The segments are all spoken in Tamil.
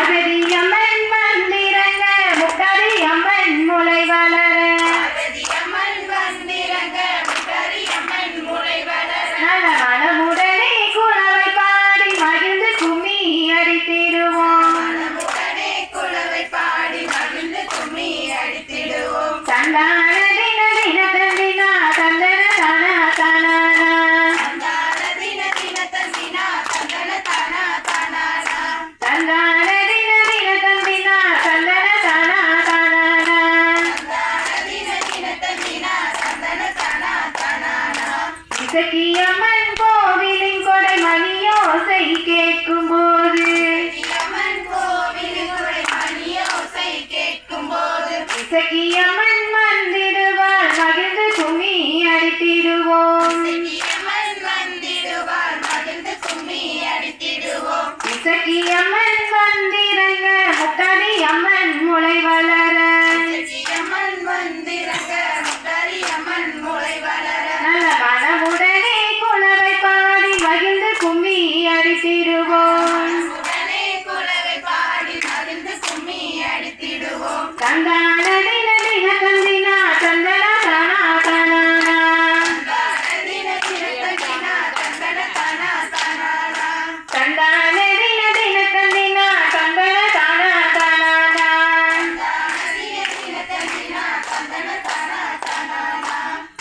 பார்வதியம்மன் வந்திறங்க முட்டாரியம்மன் முளை வளர நல்ல மனமுடனே குலவை பாடி மகிழ்ந்து கும்மி அடித்திடுவோம் சந்தான தின தின தந்தினா தந்தன தானா தானானா சந்தான தின தின தந்தினா தந்தன தானா தானானா இசக்கியம்மன் கோவிலின் கொடை மணியோசை கேட்கும் போது இசக்கியம்மன் வந்திடுவாள் மகிழ்ந்து கும்மி அடித்திடுவோம் இசக்கியம்மன் வந்திறங்க முட்டாரியம்மன் முளை வளர நல்ல மனமுடனே குலவை பாடி மகிழ்ந்து கும்மி அடித்திடுவோம் சந்தான தின தின தந்தினா சந்தன தானா தானானா சந்தான தின தின தந்தினா சந்தன தானா தானானா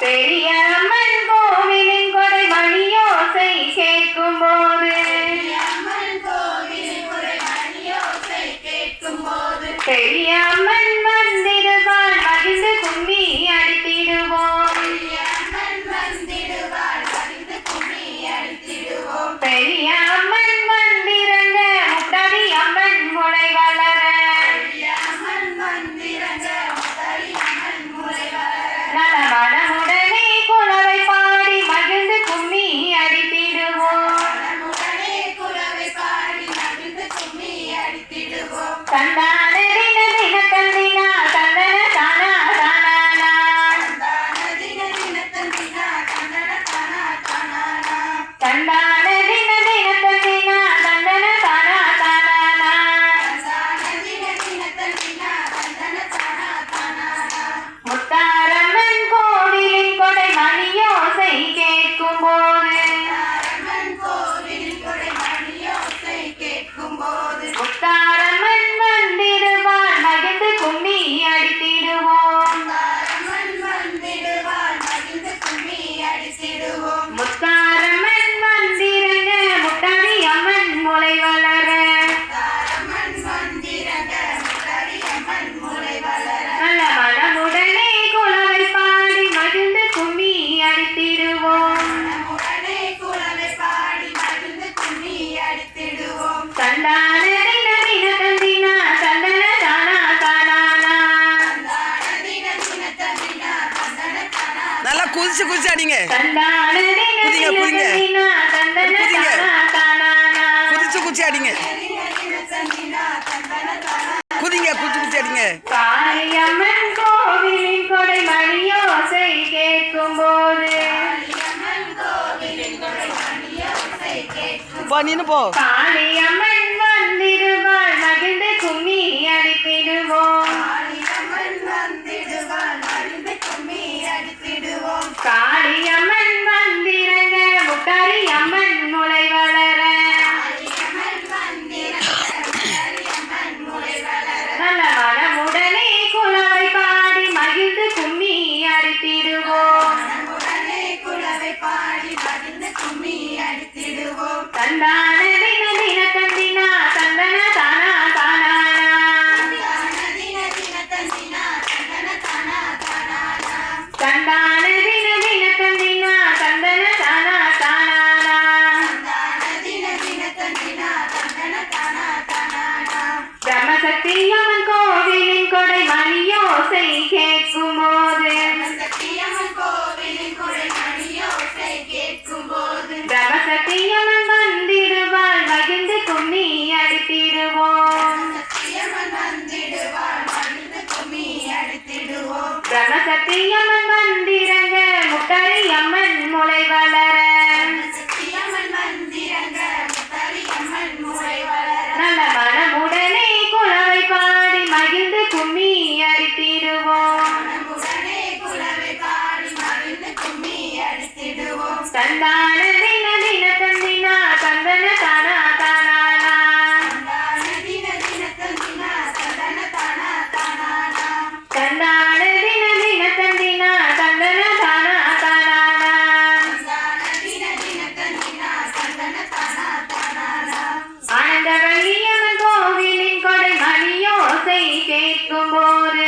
பெரிய அம்மன் கோவிலின் கொடை மணியோசை கேட்கும் போது பெரிய அம்மன் வந்திடுவாள் மகிழ்ந்து கும்மி அடித்திடுவோம் பெரிய அம்மன் வந்திறங்க முட்டாடி அம்மன் முளை வளர நல்ல மனமுடனே குலவை பாடி மகிழ்ந்து கும்மி அடித்திடுவோம் சந்தான தின தின தந்தினா சந்தன தானா தானானா சந்தான தின தின தந்தினா சந்தன தானா தானானா முத்தாரம்மன் கோவிலின் கொடை மணியோசை கேட்கும் போது முத்தாரம்மன் வந்திடுவாள் மகிழ்ந்து கும்மி அடித்திடுவோம் முத்தாரம்மன் வந்திறங்க முட்டாரியம்மன் முளை வளர நல்ல மனமுடனே குலவை பாடி மகிழ்ந்து கும்மி அடித்திடுவோம் சந்தான தின தின தந்தினா சந்தன தானா தானானா நல்லா குதிச்சு குதிச்சு அடிங்க. சந்தான தின தின தந்தினா சந்தன தானா தானானா குதிச்சு குதிச்சு அடிங்க. குதிங்க குதிச்சு குதிச்சு அடிங்க. காளியம்மன் கோவிலின் கொடை மணியோசை கேட்கும் போது போ நின்னு போ. காளியம்மன் வந்திடுவாள் மகிழ்ந்து கும்மி அடித்திடுவோம் காளியம்மன் வந்திறங்க முட்டாரியம்மன் முளை வளர நல்ல மனமுடனே குலவை பாடி மகிழ்ந்து கும்மி அடித்திடுவோம் சந்தான தின தின தந்தினா சந்தன தானா தானானா சந்தான தின தின தந்தினா சந்தன தானா தானானா பிரம்மசக்தியம்மன் கோவிலின் கொடை மணியோசை கேட்கும் போது பிரம்மசக்தியம்மன் வந்திடுவாள் மகிழ்ந்து கும்மி அடித்திடுவோம் பிரம்மசக்தியம்மன் வந்திறங்க முட்டாரியம்மன் முளை வளர நல்ல மனமுடனே தந்தான தின தின தந்தினா தந்தன தானா தானானா தந்தான தின தின தந்தினா தந்தன தானா தானானா ஆனந்த வள்ளியம்மன் கோவிலின் கொடை மணியோசை கேட்கும் போது